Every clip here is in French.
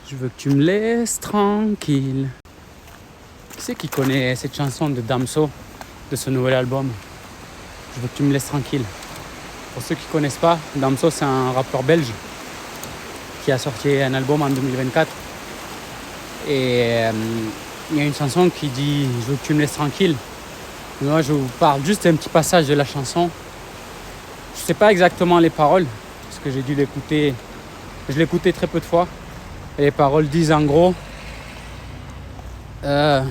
Je veux que tu me laisses tranquille. Qui c'est qui connaît cette chanson de Damso, de ce nouvel album? Je veux que tu me laisses tranquille. Pour ceux qui ne connaissent pas, Damso c'est un rappeur belge qui a sorti un album en 2024. Et il y a une chanson qui dit « Je veux que tu me laisses tranquille ». Moi je vous parle juste d'un petit passage de la chanson. Je ne sais pas exactement les paroles, parce que j'ai dû l'écouter. Je l'ai écouté très peu de fois. Et les paroles disent en gros les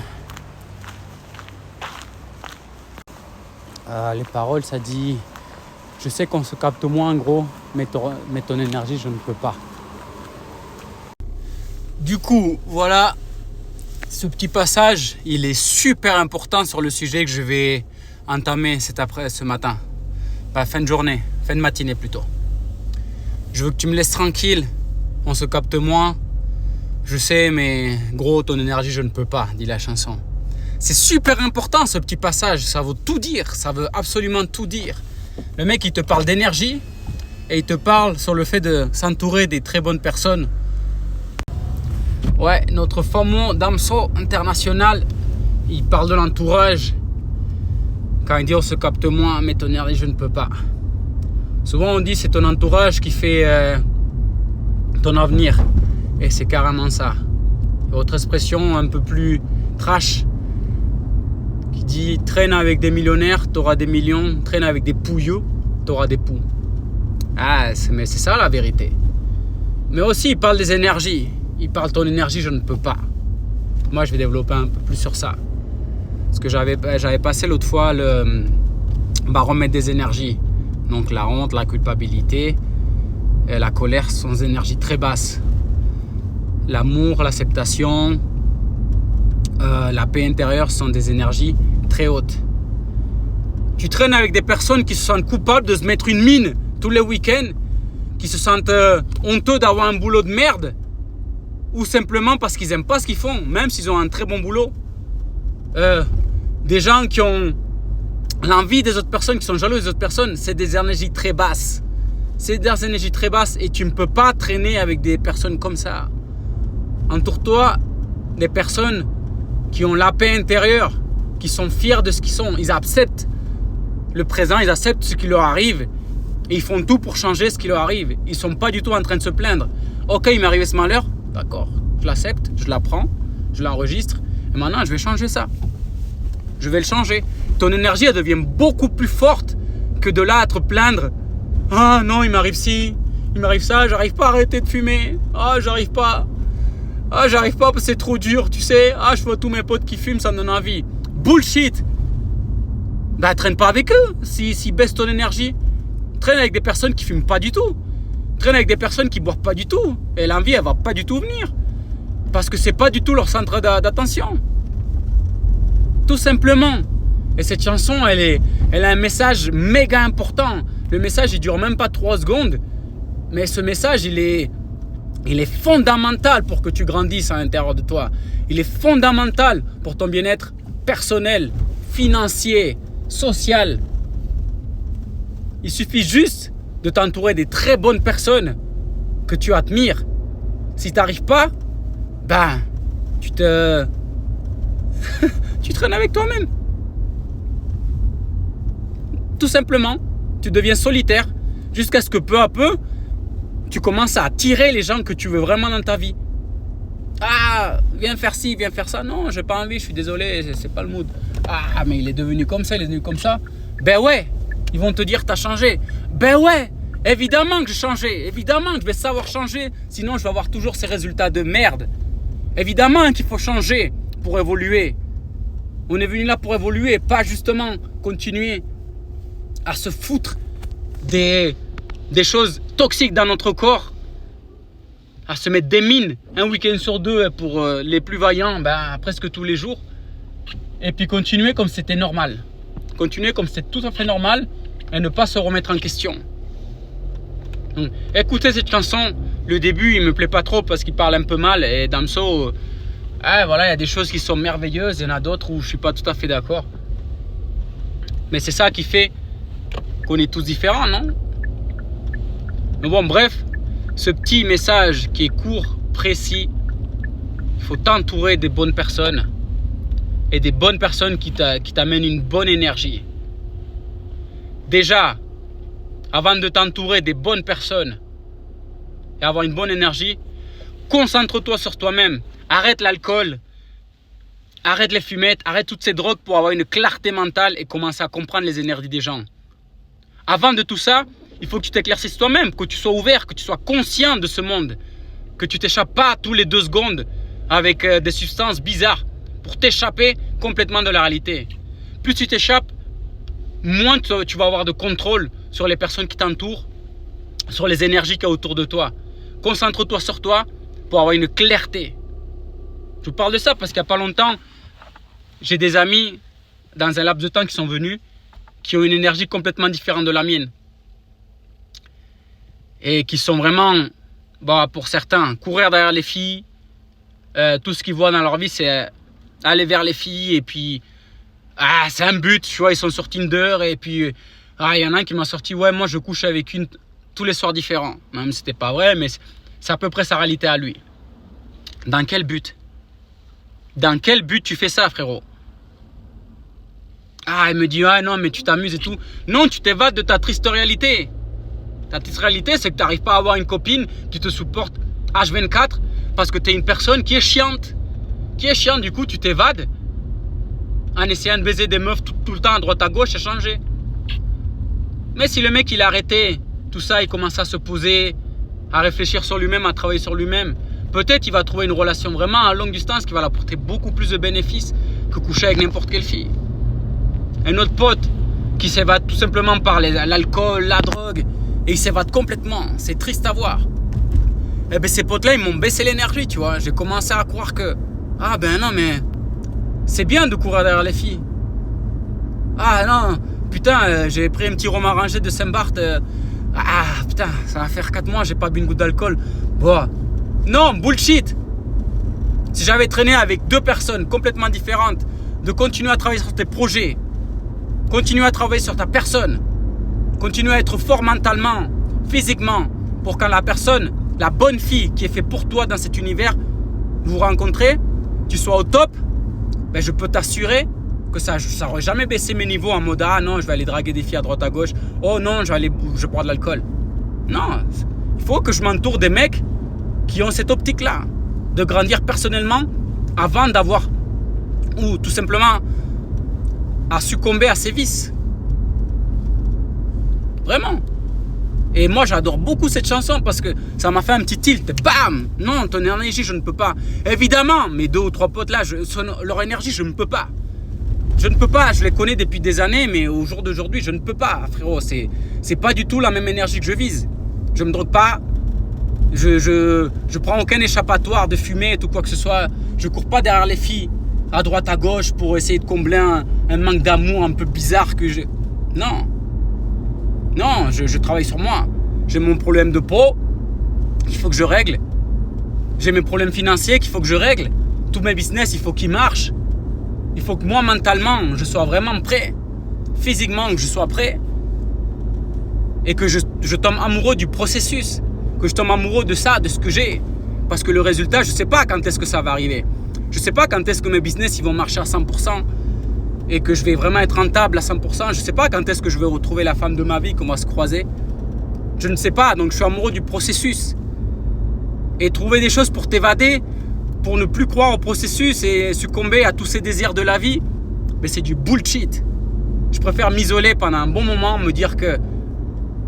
paroles ça dit je sais qu'on se capte moins en gros, mais ton énergie je ne peux pas. Du coup voilà, ce petit passage il est super important sur le sujet que je vais entamer ce matin. Pas fin de journée, fin de matinée plutôt. Je veux que tu me laisses tranquille, on se capte moins. Je sais, mais gros, ton énergie, je ne peux pas, dit la chanson. C'est super important ce petit passage, ça veut tout dire, ça veut absolument tout dire. Le mec, il te parle d'énergie et il te parle sur le fait de s'entourer des très bonnes personnes. Ouais, notre fameux Damso international, il parle de l'entourage. Quand il dit on se capte moins, mais ton énergie, je ne peux pas. Souvent, on dit c'est ton entourage qui fait ton avenir. Et c'est carrément ça. Autre expression un peu plus trash qui dit traîne avec des millionnaires, t'auras des millions. Traîne avec des pouilleux, t'auras des poux. Mais c'est ça la vérité. Mais aussi il parle des énergies. Il parle ton énergie, je ne peux pas. Moi je vais développer un peu plus sur ça. Parce que j'avais passé l'autre fois le baromètre des énergies. Donc la honte, la culpabilité et la colère sont des énergies très basses. L'amour, l'acceptation, la paix intérieure sont des énergies très hautes. Tu traînes avec des personnes qui se sentent coupables de se mettre une mine tous les week-ends, qui se sentent honteux d'avoir un boulot de merde, ou simplement parce qu'ils n'aiment pas ce qu'ils font, même s'ils ont un très bon boulot. Des gens qui ont l'envie des autres personnes, qui sont jaloux des autres personnes, c'est des énergies très basses. C'est des énergies très basses et tu ne peux pas traîner avec des personnes comme ça. Entoure-toi des personnes qui ont la paix intérieure, qui sont fiers de ce qu'ils sont. Ils acceptent le présent, ils acceptent ce qui leur arrive et ils font tout pour changer ce qui leur arrive. Ils ne sont pas du tout en train de se plaindre. Ok, il m'est arrivé ce malheur, d'accord, je l'accepte, je l'apprends, je l'enregistre et maintenant je vais changer ça. Je vais le changer. Ton énergie, elle devient beaucoup plus forte que de là à te plaindre. Ah non, il m'arrive ci, il m'arrive ça, j'arrive pas à arrêter de fumer. Ah, j'arrive pas. Ah, j'arrive pas parce que c'est trop dur, tu sais. Ah, je vois tous mes potes qui fument, ça me donne envie. Bullshit. Bah, traîne pas avec eux si baisse ton énergie. Traîne avec des personnes qui fument pas du tout. Traîne avec des personnes qui boivent pas du tout. Et l'envie, elle va pas du tout venir. Parce que c'est pas du tout leur centre d'attention. Tout simplement. Et cette chanson, elle a un message méga important. Le message, il dure même pas 3 secondes. Mais ce message, il est fondamental pour que tu grandisses à l'intérieur de toi. Il est fondamental pour ton bien-être personnel, financier, social. Il suffit juste de t'entourer des très bonnes personnes que tu admires. Si tu n'arrives pas, ben, tu traînes avec toi-même. Tout simplement, tu deviens solitaire jusqu'à ce que peu à peu, tu commences à attirer les gens que tu veux vraiment dans ta vie. Ah, viens faire ci, viens faire ça. Non, j'ai pas envie, je suis désolé, c'est pas le mood. Ah, mais il est devenu comme ça, il est devenu comme ça. Ben ouais, ils vont te dire t'as changé. Ben ouais, évidemment que j'ai changé. Évidemment que je vais savoir changer, sinon je vais avoir toujours ces résultats de merde. Évidemment qu'il faut changer pour évoluer. On est venu là pour évoluer, pas justement continuer à se foutre des choses toxiques dans notre corps, à se mettre des mines un week-end sur 2 pour les plus vaillants, presque tous les jours, et puis continuer comme c'était normal. Continuer comme c'était tout à fait normal et ne pas se remettre en question. Donc, écoutez cette chanson, le début il me plaît pas trop parce qu'il parle un peu mal et Damso, voilà, il y a des choses qui sont merveilleuses, il y en a d'autres où je suis pas tout à fait d'accord. Mais c'est ça qui fait qu'on est tous différents, non? Mais bon, bref, ce petit message qui est court, précis, il faut t'entourer des bonnes personnes et des bonnes personnes qui t'amènent une bonne énergie. Déjà, avant de t'entourer des bonnes personnes et avoir une bonne énergie, concentre-toi sur toi-même. Arrête l'alcool, arrête les fumettes, arrête toutes ces drogues pour avoir une clarté mentale et commencer à comprendre les énergies des gens. Avant de tout ça, il faut que tu t'éclaircisses toi-même, que tu sois ouvert, que tu sois conscient de ce monde, que tu t'échappes pas tous les 2 secondes avec des substances bizarres pour t'échapper complètement de la réalité. Plus tu t'échappes, moins tu vas avoir de contrôle sur les personnes qui t'entourent, sur les énergies qu'il y a autour de toi. Concentre-toi sur toi pour avoir une clarté. Je vous parle de ça parce qu'il n'y a pas longtemps, j'ai des amis dans un laps de temps qui sont venus, qui ont une énergie complètement différente de la mienne. Et qui sont vraiment, pour certains, courir derrière les filles. Tout ce qu'ils voient dans leur vie, c'est aller vers les filles. Et puis, c'est un but, tu vois, ils sont sur Tinder. Et puis, il y en a un qui m'a sorti, ouais, moi je couche avec une tous les soirs différents. Même si c'était pas vrai, mais c'est à peu près sa réalité à lui. Dans quel but? Dans quel but tu fais ça, frérot? Il me dit, non, mais tu t'amuses et tout. Non, tu t'évades de ta triste réalité. Ta triste réalité, c'est que tu n'arrives pas à avoir une copine qui te supporte H24 parce que tu es une personne qui est chiante. Du coup, tu t'évades en essayant de baiser des meufs tout le temps à droite à gauche et changer. Mais si le mec, il a arrêté tout ça, il commence à se poser, à réfléchir sur lui-même, à travailler sur lui-même, peut-être il va trouver une relation vraiment à longue distance qui va l'apporter beaucoup plus de bénéfices que coucher avec n'importe quelle fille. Un autre pote qui s'évade tout simplement par l'alcool, la drogue, et il s'évade complètement. C'est triste à voir. Et bien ces potes-là, ils m'ont baissé l'énergie, tu vois. J'ai commencé à croire que, non, mais c'est bien de courir derrière les filles. Non, putain, j'ai pris un petit rhum arrangé de Saint-Barth. Putain, ça va faire 4 mois, j'ai pas bu une goutte d'alcool. Non, bullshit. Si j'avais traîné avec 2 personnes complètement différentes, de continuer à travailler sur tes projets, continuer à travailler sur ta personne, continuer à être fort mentalement, physiquement, pour quand la personne, la bonne fille qui est faite pour toi dans cet univers, vous rencontrez, tu sois au top, je peux t'assurer que ça n'aurait jamais baissé mes niveaux en mode non, je vais aller draguer des filles à droite à gauche, oh non, je vais boire de l'alcool. Non, il faut que je m'entoure des mecs qui ont cette optique-là, de grandir personnellement avant d'avoir, ou tout simplement à succomber à ses vices. Vraiment. Et moi j'adore beaucoup cette chanson parce que ça m'a fait un petit tilt. Bam! Non, ton énergie je ne peux pas. Évidemment, mes 2 ou 3 potes là, leur énergie je ne peux pas. Je ne peux pas, je les connais depuis des années, mais au jour d'aujourd'hui je ne peux pas, frérot. C'est pas du tout la même énergie que je vise. Je me drogue pas. Je prends aucun échappatoire de fumée ou quoi que ce soit. Je cours pas derrière les filles à droite à gauche pour essayer de combler un manque d'amour un peu bizarre que j'ai. Non, je travaille sur moi. J'ai mon problème de peau qu'il faut que je règle. J'ai mes problèmes financiers qu'il faut que je règle. Tous mes business, il faut qu'ils marchent. Il faut que moi, mentalement, je sois vraiment prêt. Physiquement, que je sois prêt. Et que je tombe amoureux du processus. Que je tombe amoureux de ça, de ce que j'ai. Parce que le résultat, je ne sais pas quand est-ce que ça va arriver. Je ne sais pas quand est-ce que mes business ils vont marcher à 100%. Et que je vais vraiment être rentable à 100%. Je ne sais pas quand est-ce que je vais retrouver la femme de ma vie, qu'on va se croiser. Je ne sais pas, donc je suis amoureux du processus. Et trouver des choses pour t'évader, pour ne plus croire au processus et succomber à tous ces désirs de la vie, c'est du bullshit. Je préfère m'isoler pendant un bon moment, me dire que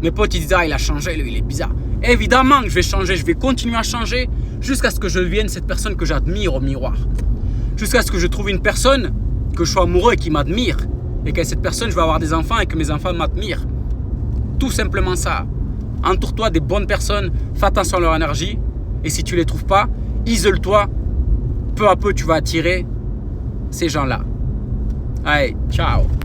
mes potes ils disent il a changé, lui il est bizarre. Évidemment que je vais changer, je vais continuer à changer jusqu'à ce que je devienne cette personne que j'admire au miroir. Jusqu'à ce que je trouve une personne que je sois amoureux et qui m'admire. Et qu'avec cette personne, je vais avoir des enfants et que mes enfants m'admirent. Tout simplement ça. Entoure-toi des bonnes personnes, fais attention à leur énergie. Et si tu ne les trouves pas, isole-toi. Peu à peu, tu vas attirer ces gens-là. Allez, ciao.